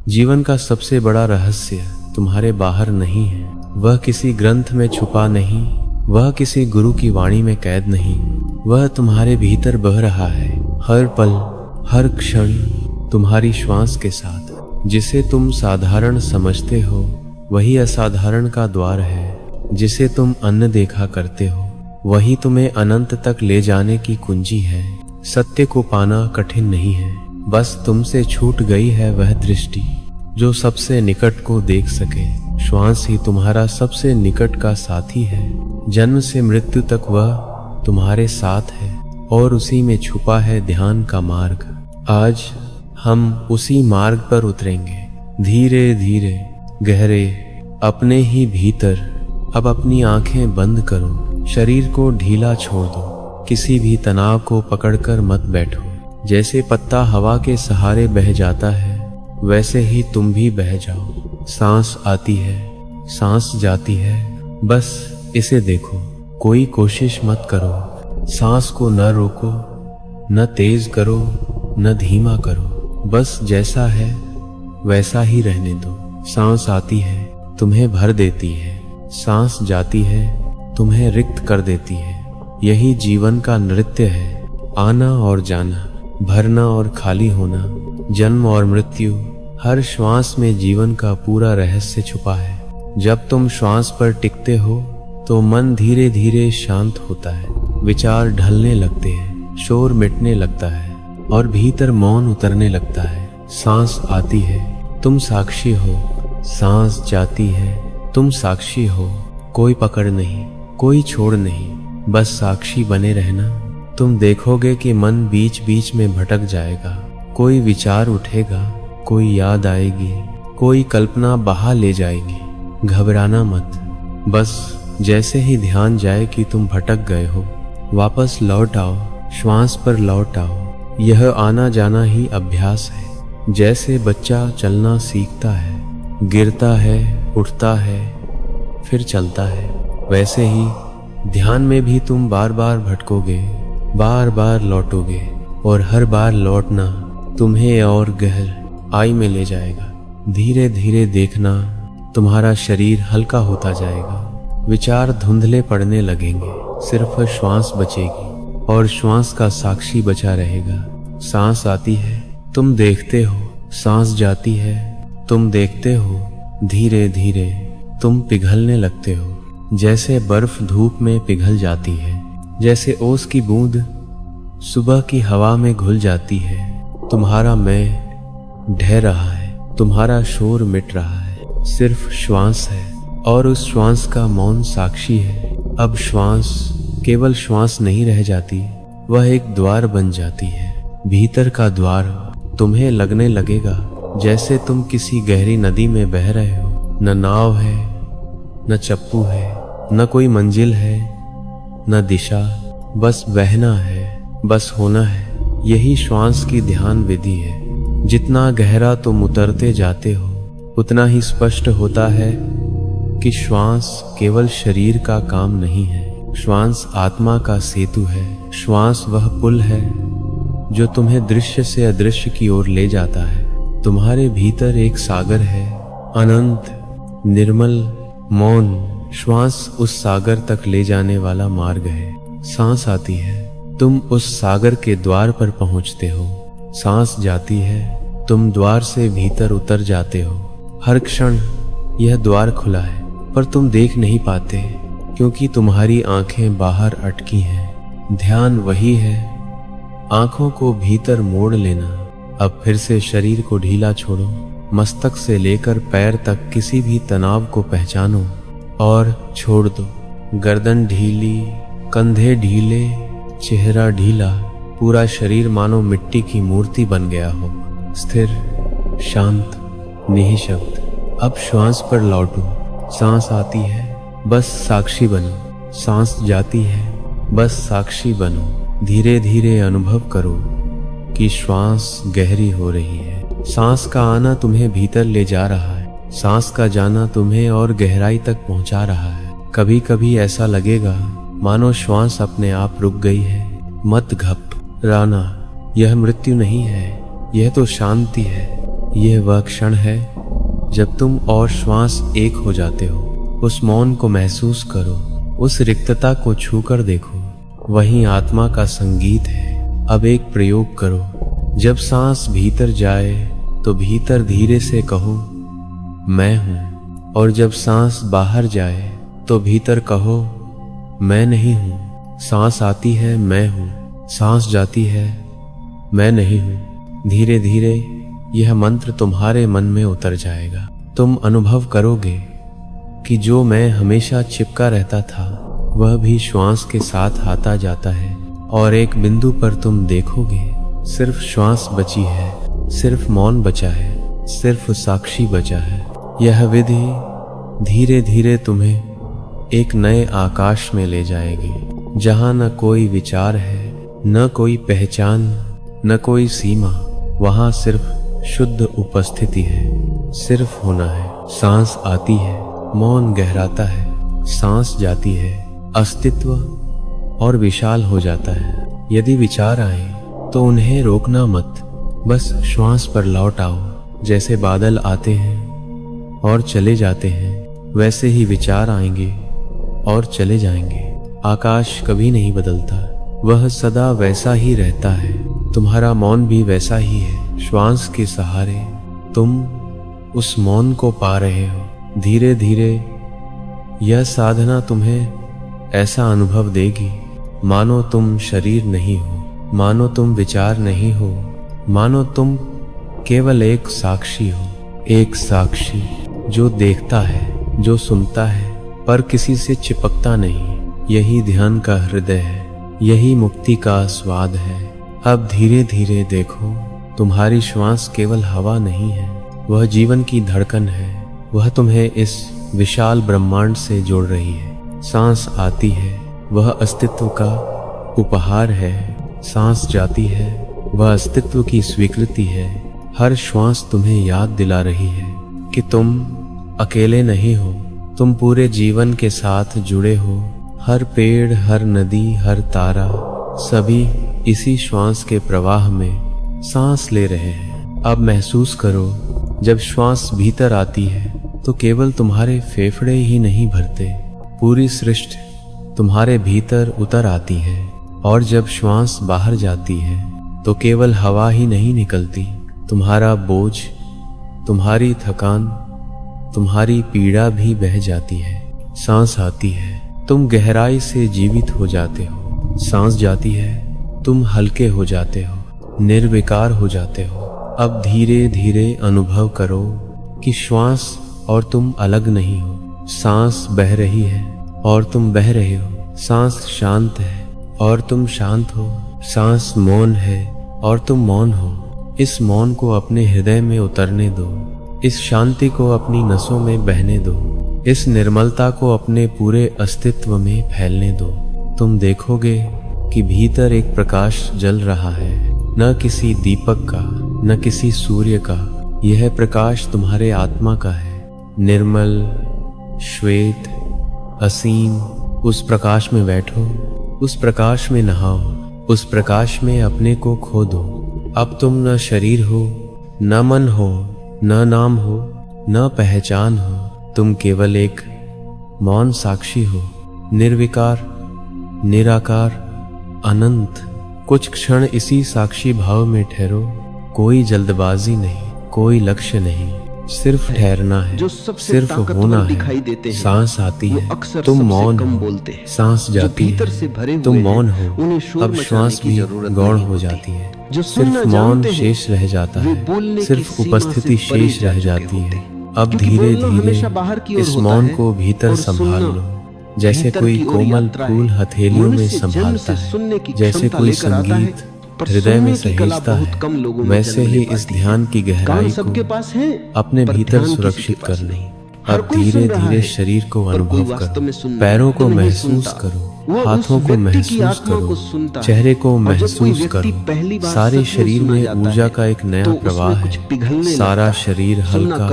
जीवन का सबसे बड़ा रहस्य तुम्हारे बाहर नहीं है, वह किसी ग्रंथ में छुपा नहीं, वह किसी गुरु की वाणी में कैद नहीं, वह तुम्हारे भीतर बह रहा है, हर पल हर क्षण तुम्हारी श्वास के साथ। जिसे तुम साधारण समझते हो वही असाधारण का द्वार है, जिसे तुम अन्न देखा करते हो वही तुम्हें अनंत तक ले जाने की कुंजी है। सत्य को पाना कठिन नहीं है, बस तुमसे छूट गई है वह दृष्टि जो सबसे निकट को देख सके। श्वास ही तुम्हारा सबसे निकट का साथी है, जन्म से मृत्यु तक वह तुम्हारे साथ है और उसी में छुपा है ध्यान का मार्ग। आज हम उसी मार्ग पर उतरेंगे, धीरे धीरे गहरे अपने ही भीतर। अब अपनी आंखें बंद करो, शरीर को ढीला छोड़ दो, किसी भी तनाव को पकड़कर मत बैठो। जैसे पत्ता हवा के सहारे बह जाता है वैसे ही तुम भी बह जाओ। सांस आती है, सांस जाती है, बस इसे देखो, कोई कोशिश मत करो। सांस को न रोको, न तेज करो, न धीमा करो, बस जैसा है वैसा ही रहने दो। सांस आती है तुम्हें भर देती है, सांस जाती है तुम्हें रिक्त कर देती है। यही जीवन का नृत्य है, आना और जाना, भरना और खाली होना, जन्म और मृत्यु। हर श्वास में जीवन का पूरा रहस्य छुपा है। जब तुम श्वास पर टिकते हो तो मन धीरे धीरे शांत होता है, विचार ढलने लगते हैं, शोर मिटने लगता है और भीतर मौन उतरने लगता है। सांस आती है तुम साक्षी हो, सांस जाती है तुम साक्षी हो। कोई पकड़ नहीं, कोई छोड़ नहीं, बस साक्षी बने रहना। तुम देखोगे कि मन बीच बीच में भटक जाएगा, कोई विचार उठेगा, कोई याद आएगी, कोई कल्पना बहा ले जाएगी। घबराना मत, बस जैसे ही ध्यान जाए कि तुम भटक गए हो वापस लौट आओ, श्वास पर लौट आओ। यह आना जाना ही अभ्यास है। जैसे बच्चा चलना सीखता है, गिरता है, उठता है, फिर चलता है, वैसे ही ध्यान में भी तुम बार बार भटकोगे, बार बार लौटोगे और हर बार लौटना तुम्हें और गहर आई में ले जाएगा। धीरे धीरे देखना तुम्हारा शरीर हल्का होता जाएगा, विचार धुंधले पड़ने लगेंगे, सिर्फ श्वास बचेगी और श्वास का साक्षी बचा रहेगा। सांस आती है तुम देखते हो, सांस जाती है तुम देखते हो। धीरे धीरे तुम पिघलने लगते हो, जैसे बर्फ धूप में पिघल जाती है, जैसे ओस की बूंद सुबह की हवा में घुल जाती है। तुम्हारा मैं ढह रहा है, तुम्हारा शोर मिट रहा है, सिर्फ श्वास है और उस श्वास का मौन साक्षी है। अब श्वास केवल श्वास नहीं रह जाती, वह एक द्वार बन जाती है, भीतर का द्वार। तुम्हें लगने लगेगा जैसे तुम किसी गहरी नदी में बह रहे हो। न नाव है, न चप्पू है, न कोई मंजिल है, न दिशा, बस बहना है, बस होना है। यही श्वास की ध्यान विधि है। जितना गहरा तुम उतरते जाते हो उतना ही स्पष्ट होता है कि श्वास केवल शरीर का काम नहीं है, श्वास आत्मा का सेतु है। श्वास वह पुल है जो तुम्हें दृश्य से अदृश्य की ओर ले जाता है। तुम्हारे भीतर एक सागर है, अनंत, निर्मल, मौन। श्वास उस सागर तक ले जाने वाला मार्ग है। सांस आती है तुम उस सागर के द्वार पर पहुंचते हो, सांस जाती है तुम द्वार से भीतर उतर जाते हो। हर क्षण यह द्वार खुला है पर तुम देख नहीं पाते क्योंकि तुम्हारी आंखें बाहर अटकी हैं। ध्यान वही है, आंखों को भीतर मोड़ लेना। अब फिर से शरीर को ढीला छोड़ो, मस्तक से लेकर पैर तक किसी भी तनाव को पहचानो और छोड़ दो। गर्दन ढीली, कंधे ढीले, चेहरा ढीला, पूरा शरीर मानो मिट्टी की मूर्ति बन गया हो, स्थिर, शांत, निःशब्द। अब श्वास पर लौटो। सांस आती है बस साक्षी बनो, सांस जाती है बस साक्षी बनो। धीरे धीरे अनुभव करो कि श्वास गहरी हो रही है। सांस का आना तुम्हें भीतर ले जा रहा है, सांस का जाना तुम्हें और गहराई तक पहुंचा रहा है। कभी कभी ऐसा लगेगा मानो श्वास अपने आप रुक गई है। मत घबराना, यह मृत्यु नहीं है, यह तो शांति है। यह वह क्षण है जब तुम और श्वास एक हो जाते हो। उस मौन को महसूस करो, उस रिक्तता को छूकर देखो। वही आत्मा का संगीत है। अब एक प्रयोग करो। जब सांस भीतर जाए तो भीतर धीरे से कहो मैं हूं, और जब सांस बाहर जाए तो भीतर कहो मैं नहीं हूं। सांस आती है मैं हूं, सांस जाती है मैं नहीं हूं। धीरे धीरे यह मंत्र तुम्हारे मन में उतर जाएगा। तुम अनुभव करोगे कि जो मैं हमेशा चिपका रहता था वह भी श्वास के साथ आता जाता है, और एक बिंदु पर तुम देखोगे सिर्फ श्वास बची है, सिर्फ मौन बचा है, सिर्फ साक्षी बचा है। यह विधि धीरे धीरे तुम्हें एक नए आकाश में ले जाएगी, जहां न कोई विचार है, न कोई पहचान, न कोई सीमा। वहां सिर्फ शुद्ध उपस्थिति है, सिर्फ होना है। सांस आती है, मौन गहराता है, सांस जाती है, अस्तित्व और विशाल हो जाता है। यदि विचार आए तो उन्हें रोकना मत, बस श्वास पर लौट आओ। जैसे बादल आते हैं और चले जाते हैं, वैसे ही विचार आएंगे और चले जाएंगे। आकाश कभी नहीं बदलता, वह सदा वैसा ही रहता है। तुम्हारा मौन भी वैसा ही है। श्वास के सहारे तुम उस मौन को पा रहे हो। धीरे धीरे यह साधना तुम्हें ऐसा अनुभव देगी मानो तुम शरीर नहीं हो, मानो तुम विचार नहीं हो, मानो तुम केवल एक साक्षी हो। एक साक्षी जो देखता है, जो सुनता है, पर किसी से चिपकता नहीं। यही ध्यान का हृदय है, यही मुक्ति का स्वाद है। अब धीरे धीरे देखो, तुम्हारी श्वास केवल हवा नहीं है, वह जीवन की धड़कन है। वह तुम्हें इस विशाल ब्रह्मांड से जोड़ रही है। सांस आती है, वह अस्तित्व का उपहार है। सांस जाती है, वह अस्तित्व की स्वीकृति है। हर श्वास तुम्हें याद दिला रही है कि तुम अकेले नहीं हो, तुम पूरे जीवन के साथ जुड़े हो। हर पेड़, हर नदी, हर तारा, सभी इसी श्वास के प्रवाह में सांस ले रहे हैं। अब महसूस करो, जब श्वास भीतर आती है तो केवल तुम्हारे फेफड़े ही नहीं भरते, पूरी सृष्टि तुम्हारे भीतर उतर आती है। और जब श्वास बाहर जाती है तो केवल हवा ही नहीं निकलती, तुम्हारा बोझ, तुम्हारी थकान, तुम्हारी पीड़ा भी बह जाती है। सांस आती है, तुम गहराई से जीवित हो जाते हो। सांस जाती है, तुम हल्के हो जाते हो, निर्विकार हो जाते हो। अब धीरे धीरे अनुभव करो कि श्वास और तुम अलग नहीं हो। सांस बह रही है और तुम बह रहे हो। सांस शांत है और तुम शांत हो। सांस मौन है और तुम मौन हो। इस मौन को अपने हृदय में उतरने दो, इस शांति को अपनी नसों में बहने दो, इस निर्मलता को अपने पूरे अस्तित्व में फैलने दो। तुम देखोगे कि भीतर एक प्रकाश जल रहा है, न किसी दीपक का, न किसी सूर्य का। यह प्रकाश तुम्हारे आत्मा का है, निर्मल, श्वेत, असीम। उस प्रकाश में बैठो, उस प्रकाश में नहाओ, उस प्रकाश में अपने को खो दो। अब तुम न शरीर हो, न मन हो, न नाम हो, न पहचान हो। तुम केवल एक मौन साक्षी हो, निर्विकार, निराकार, अनंत। कुछ क्षण इसी साक्षी भाव में ठहरो। कोई जल्दबाजी नहीं, कोई लक्ष्य नहीं, सिर्फ ठहरना है, सिर्फ होना है। सांस आती है, तुम मौन हो, सांस जाती है, तुम मौन हो। अब श्वास भी गौण हो जाती है, सिर्फ मौन शेष रह जाता है, सिर्फ उपस्थिति शेष रह जाती है। अब धीरे धीरे इस मौन को भीतर संभाल लो, जैसे कोई कोमल फूल हथेलियों में संभालता है, जैसे कोई संगीत हृदय में सहेजता है, वैसे ही इस ध्यान की गहराई को अपने भीतर सुरक्षित कर लो। अब धीरे धीरे शरीर को अनुभव करो, पैरों को महसूस करो, हाथों को महसूस करो, चेहरे को महसूस करो। सारे शरीर में ऊर्जा का एक नया प्रवाह है, सारा शरीर हल्का,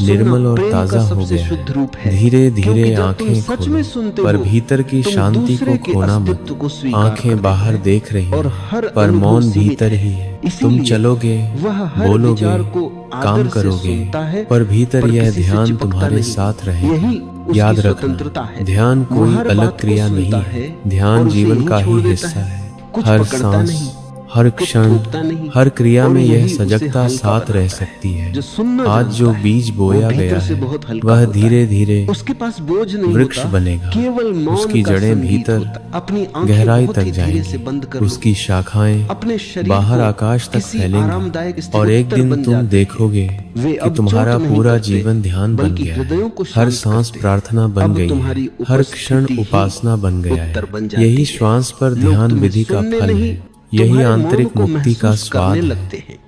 निर्मल और प्रेम का ताजा हो सबसे गया शुद्ध रूप है। है। धीरे धीरे क्योंकि जब तुम आंखें सच में सुनते खोलो, पर हो, भीतर की तुम शांति दूसरे को के खोना मत। अस्तित्व को स्वीकार आंखें कर बाहर देते हो देख रही और हैं, हर पर अनुभव मौन सीमित भीतर ही है। तुम इसीलिए चलोगे, वह हर बोलोगे, विचार को काम आदर से करोगे, सुनता है, पर भीतर पर यह किसी से ध्यान चिपकता तुम्हारे नहीं। साथ रहेगा। यही उसकी याद स्वतंत्रता रखना, है। ध्यान वो कोई हर अलग बात को क्रिया सुनता नहीं है है। ध्यान और उसे जीवन यहीं का ही छोड़ देता हिस्सा है। है। कुछ हर पकड़ता सांस, नहीं, हर कुछ क्षण, थोपता नहीं, हर क्रिया और में यही यह उसे सजगता हल्का साथ रह बनाता है। सकती है। जो सुनना आज जानता जो है, बीज वो बोया भीतर गया से है, बहुत हल्का वह होता है। धीरे धीरे उसके पास बोझ नहीं वृक्ष होता, बनेगा। केवल मौन उसकी का जड़ें संगीत भीतर होता। अपनी आंखें गहराई बहुत तक ही धीरे से जाएंगी, बंद कर लो। उसकी शाखाएं अपने शरीर बाहर को आकाश तक किसी फैलेंगी, आरामदायक स्थिति और एक उत्तर दिन बन तुम जाते हैं। देखोगे वे कि अब तुम्हारा चोट नहीं पूरा करते, जीवन ध्यान बन बल्कि गया हृदयों है। को हर शांत सांस करते। प्रार्थना बन अब गई तुम्हारी है, हर क्षण उपस्थिति ही उपासना बन गया उत्तर है। बन जाती यही है। श्वास पर लोग ध्यान तुम्हें विधि का सुनने फल नहीं, है। यही तुम्हारे मौन आंतरिक को मुक्ति का महसूस स्वाद करने है। लगते हैं।